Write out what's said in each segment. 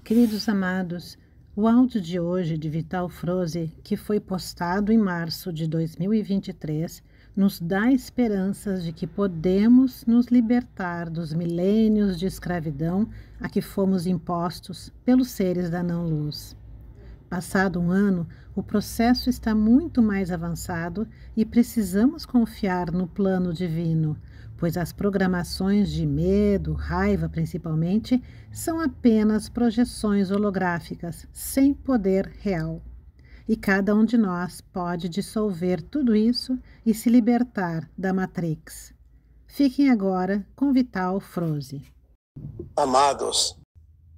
Queridos amados, o áudio de hoje de Vital Froese, que foi postado em março de 2023, nos dá esperanças de que podemos nos libertar dos milênios de escravidão a que fomos impostos pelos seres da não-luz. Passado um ano, o processo está muito mais avançado e precisamos confiar no plano divino, pois as programações de medo, raiva principalmente, são apenas projeções holográficas, sem poder real. E cada um de nós pode dissolver tudo isso e se libertar da Matrix. Fiquem agora com Vital Froese. Amados,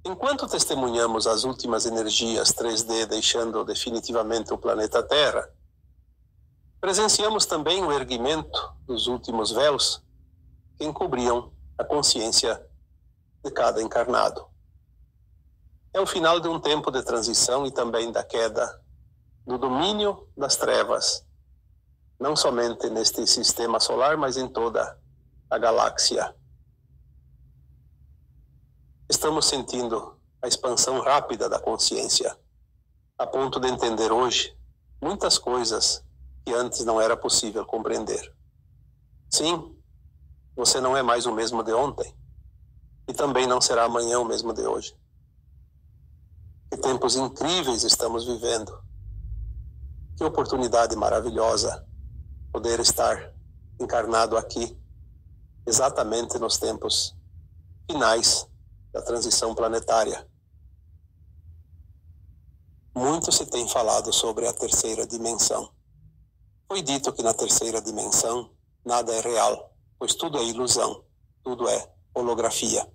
enquanto testemunhamos as últimas energias 3D deixando definitivamente o planeta Terra, presenciamos também o erguimento dos últimos véus que encobriam a consciência de cada encarnado. É o final de um tempo de transição e também da queda do domínio das trevas, não somente neste sistema solar, mas em toda a galáxia. Estamos sentindo a expansão rápida da consciência, a ponto de entender hoje muitas coisas que antes não era possível compreender. Sim, você não é mais o mesmo de ontem, e também não será amanhã o mesmo de hoje. Que tempos incríveis estamos vivendo. Que oportunidade maravilhosa poder estar encarnado aqui, exatamente nos tempos finais da transição planetária. Muito se tem falado sobre a terceira dimensão. Foi dito que na terceira dimensão nada é real, pois tudo é ilusão, tudo é holografia.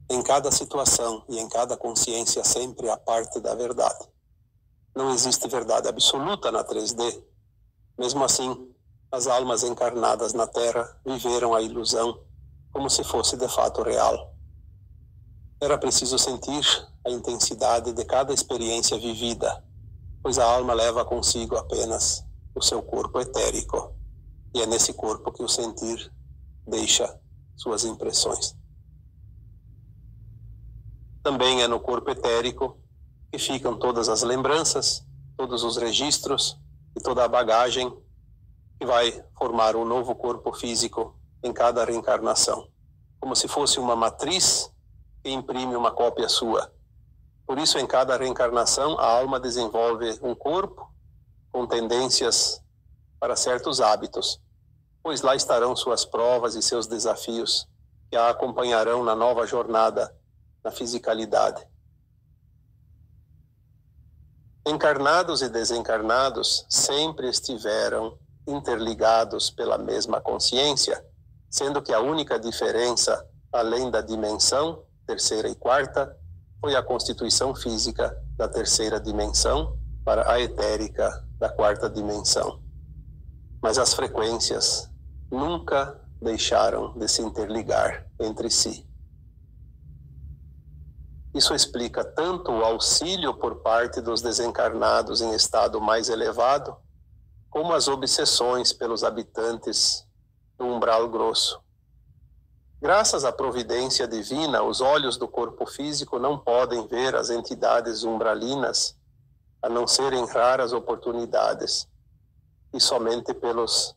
Em cada situação e em cada consciência sempre há parte da verdade. Não existe verdade absoluta na 3D. Mesmo assim, as almas encarnadas na Terra viveram a ilusão como se fosse de fato real. Era preciso sentir a intensidade de cada experiência vivida, pois a alma leva consigo apenas o seu corpo etérico, e é nesse corpo que o sentir deixa suas impressões. Também é no corpo etérico que ficam todas as lembranças, todos os registros e toda a bagagem que vai formar um novo corpo físico em cada reencarnação, como se fosse uma matriz que imprime uma cópia sua. Por isso, em cada reencarnação, a alma desenvolve um corpo com tendências para certos hábitos, pois lá estarão suas provas e seus desafios que a acompanharão na nova jornada na fisicalidade. Encarnados e desencarnados sempre estiveram interligados pela mesma consciência, sendo que a única diferença, além da dimensão, terceira e quarta, foi a constituição física da terceira dimensão para a etérica da quarta dimensão. Mas as frequências nunca deixaram de se interligar entre si. Isso explica tanto o auxílio por parte dos desencarnados em estado mais elevado, como as obsessões pelos habitantes do umbral grosso. Graças à providência divina, os olhos do corpo físico não podem ver as entidades umbralinas, a não ser em raras oportunidades, e somente pelos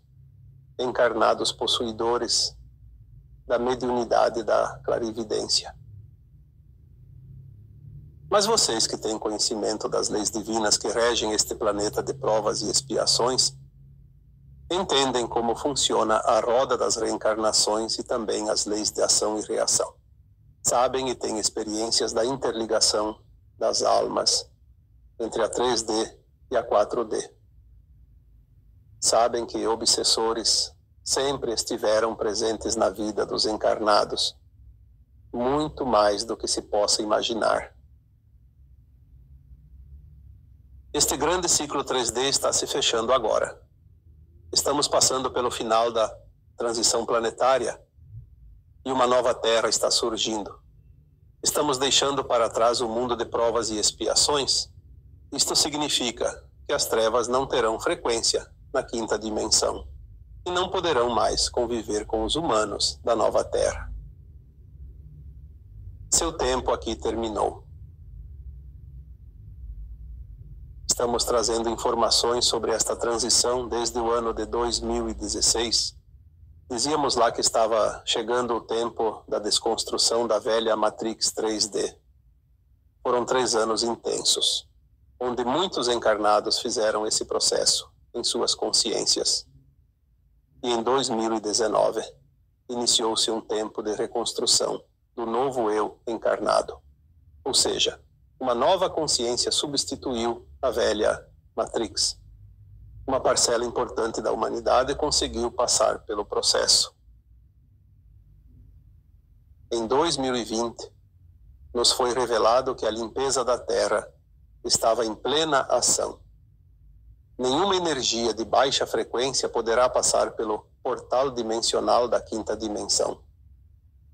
encarnados possuidores da mediunidade da clarividência. Mas vocês que têm conhecimento das leis divinas que regem este planeta de provas e expiações, entendem como funciona a roda das reencarnações e também as leis de ação e reação. Sabem e têm experiências da interligação das almas entre a 3D e a 4D. Sabem que obsessores sempre estiveram presentes na vida dos encarnados, muito mais do que se possa imaginar. Este grande ciclo 3D está se fechando agora. Estamos passando pelo final da transição planetária e uma nova Terra está surgindo. Estamos deixando para trás o mundo de provas e expiações. Isto significa que as trevas não terão frequência na quinta dimensão e não poderão mais conviver com os humanos da nova Terra. Seu tempo aqui terminou. estamos trazendo informações sobre esta transição desde o ano de 2016. Dizíamos lá que estava chegando o tempo da desconstrução da velha Matrix 3D. Foram 3 anos intensos, onde muitos encarnados fizeram esse processo em suas consciências. E em 2019, iniciou-se um tempo de reconstrução do novo eu encarnado. Ou seja, uma nova consciência substituiu a velha Matrix. Uma parcela importante da humanidade conseguiu passar pelo processo. Em 2020, nos foi revelado que a limpeza da Terra estava em plena ação. Nenhuma energia de baixa frequência poderá passar pelo portal dimensional da 5ª dimensão.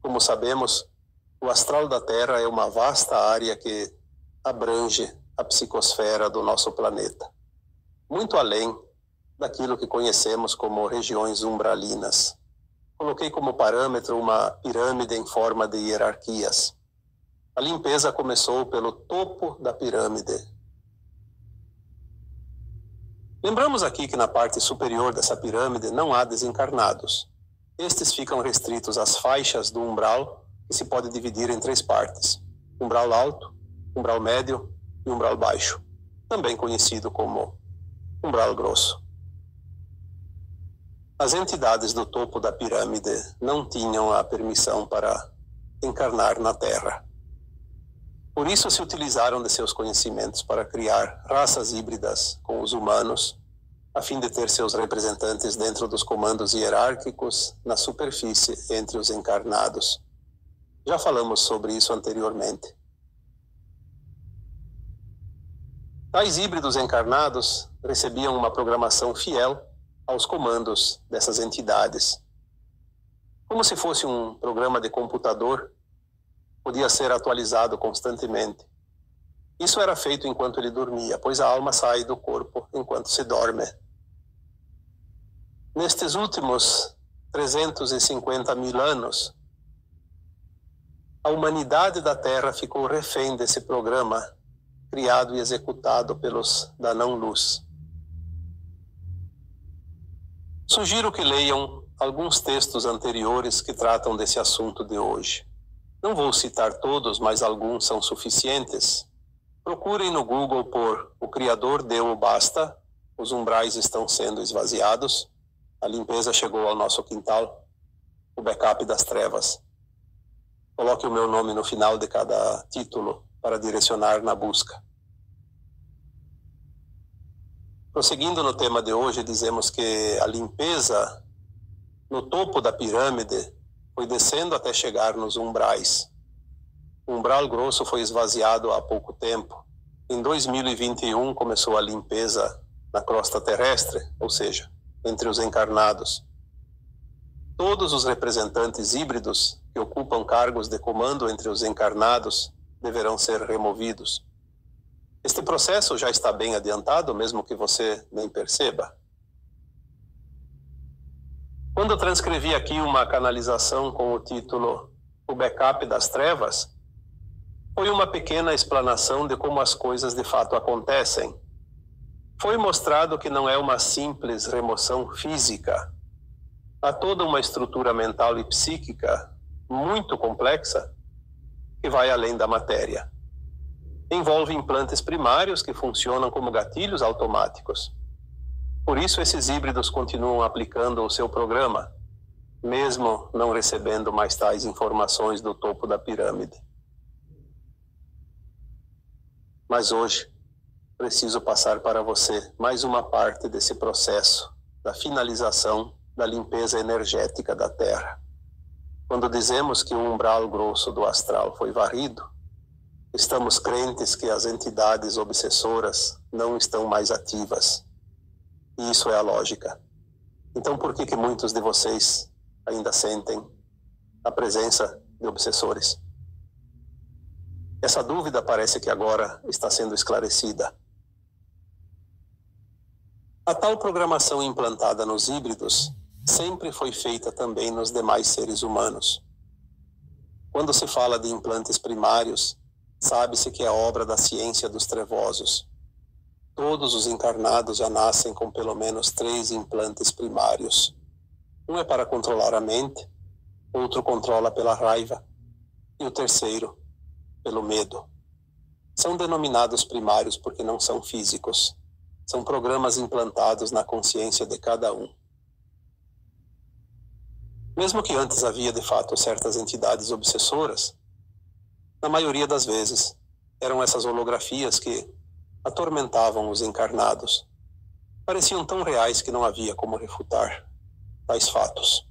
Como sabemos, o astral da Terra é uma vasta área que abrange a psicosfera do nosso planeta, muito além daquilo que conhecemos como regiões umbralinas. Coloquei como parâmetro uma pirâmide em forma de hierarquias. A limpeza começou pelo topo da pirâmide. Lembramos aqui que na parte superior dessa pirâmide não há desencarnados. Estes ficam restritos às faixas do umbral, que se pode dividir em 3 partes: umbral alto, umbral médio e umbral baixo, também conhecido como umbral grosso. As entidades do topo da pirâmide não tinham a permissão para encarnar na Terra. Por isso se utilizaram de seus conhecimentos para criar raças híbridas com os humanos, a fim de ter seus representantes dentro dos comandos hierárquicos na superfície entre os encarnados. Já falamos sobre isso anteriormente. Tais híbridos encarnados recebiam uma programação fiel aos comandos dessas entidades. Como se fosse um programa de computador, podia ser atualizado constantemente. Isso era feito enquanto ele dormia, pois a alma sai do corpo enquanto se dorme. Nestes últimos 350.000 anos, a humanidade da Terra ficou refém desse programa criado e executado pelos da não-luz. Sugiro que leiam alguns textos anteriores que tratam desse assunto de hoje. Não vou citar todos, mas alguns são suficientes. Procurem no Google por "O Criador deu o basta", "Os umbrais estão sendo esvaziados", "A limpeza chegou ao nosso quintal", "O backup das trevas". Coloque o meu nome no final de cada título para direcionar na busca. Prosseguindo no tema de hoje, dizemos que a limpeza no topo da pirâmide foi descendo até chegar nos umbrais. O umbral grosso foi esvaziado há pouco tempo. Em 2021 começou a limpeza na crosta terrestre, ou seja, entre os encarnados. Todos os representantes híbridos que ocupam cargos de comando entre os encarnados deverão ser removidos. Este processo já está bem adiantado, mesmo que você nem perceba. Quando transcrevi aqui uma canalização com o título "O Backup das Trevas", foi uma pequena explanação de como as coisas de fato acontecem. Foi mostrado que não é uma simples remoção física. Há toda uma estrutura mental e psíquica muito complexa que vai além da matéria. Envolve implantes primários que funcionam como gatilhos automáticos. Por isso, esses híbridos continuam aplicando o seu programa, mesmo não recebendo mais tais informações do topo da pirâmide. Mas hoje, preciso passar para você mais uma parte desse processo da finalização da limpeza energética da Terra. Quando dizemos que o umbral grosso do astral foi varrido, estamos crentes que as entidades obsessoras não estão mais ativas. E isso é a lógica. Então por que muitos de vocês ainda sentem a presença de obsessores? Essa dúvida parece que agora está sendo esclarecida. A tal programação implantada nos híbridos sempre foi feita também nos demais seres humanos. Quando se fala de implantes primários, sabe-se que é obra da ciência dos trevosos. Todos os encarnados já nascem com pelo menos 3 implantes primários. Um é para controlar a mente, outro controla pela raiva e o terceiro pelo medo. São denominados primários porque não são físicos. São programas implantados na consciência de cada um. Mesmo que antes havia de fato certas entidades obsessoras, na maioria das vezes eram essas holografias que atormentavam os encarnados. Pareciam tão reais que não havia como refutar tais fatos.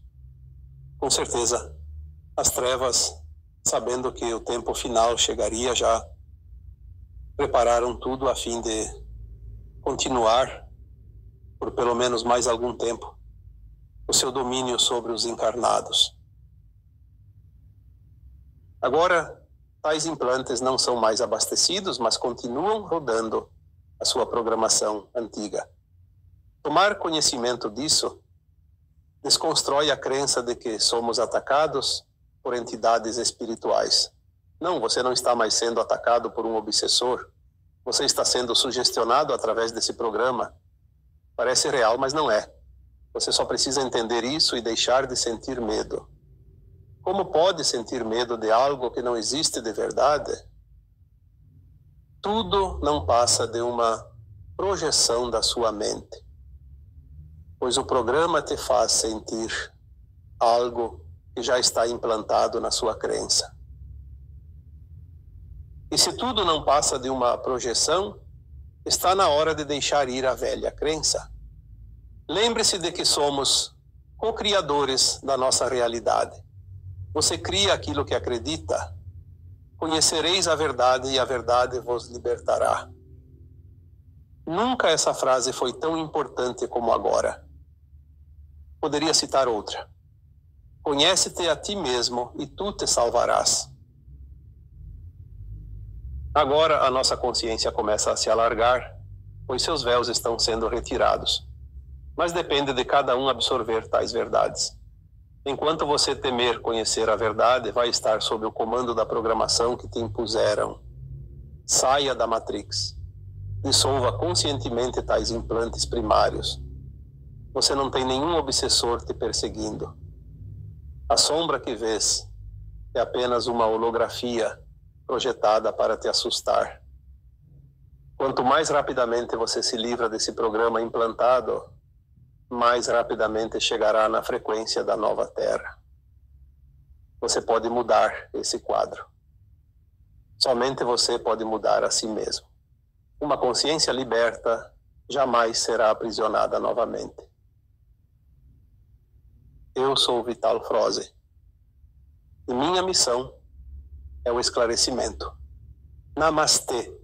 Com certeza, as trevas, sabendo que o tempo final chegaria, já prepararam tudo a fim de continuar, por pelo menos mais algum tempo, o seu domínio sobre os encarnados. Agora, tais implantes não são mais abastecidos, mas continuam rodando a sua programação antiga. Tomar conhecimento disso desconstrói a crença de que somos atacados por entidades espirituais. Não, você não está mais sendo atacado por um obsessor. Você está sendo sugestionado através desse programa. Parece real, mas não é. Você só precisa entender isso e deixar de sentir medo. Como pode sentir medo de algo que não existe de verdade? Tudo não passa de uma projeção da sua mente, pois o programa te faz sentir algo que já está implantado na sua crença. E se tudo não passa de uma projeção, está na hora de deixar ir a velha crença. Lembre-se de que somos co-criadores da nossa realidade. Você cria aquilo que acredita. Conhecereis a verdade e a verdade vos libertará. Nunca essa frase foi tão importante como agora. Poderia citar outra. Conhece-te a ti mesmo e tu te salvarás. Agora a nossa consciência começa a se alargar, pois seus véus estão sendo retirados. Mas depende de cada um absorver tais verdades. Enquanto você temer conhecer a verdade, vai estar sob o comando da programação que te impuseram. Saia da Matrix. Dissolva conscientemente tais implantes primários. Você não tem nenhum obsessor te perseguindo. A sombra que vês é apenas uma holografia projetada para te assustar. Quanto mais rapidamente você se livra desse programa implantado, mais rapidamente chegará na frequência da nova Terra. Você pode mudar esse quadro. Somente você pode mudar a si mesmo. Uma consciência liberta jamais será aprisionada novamente. Eu sou Vital Froze. E minha missão é o esclarecimento. Namastê.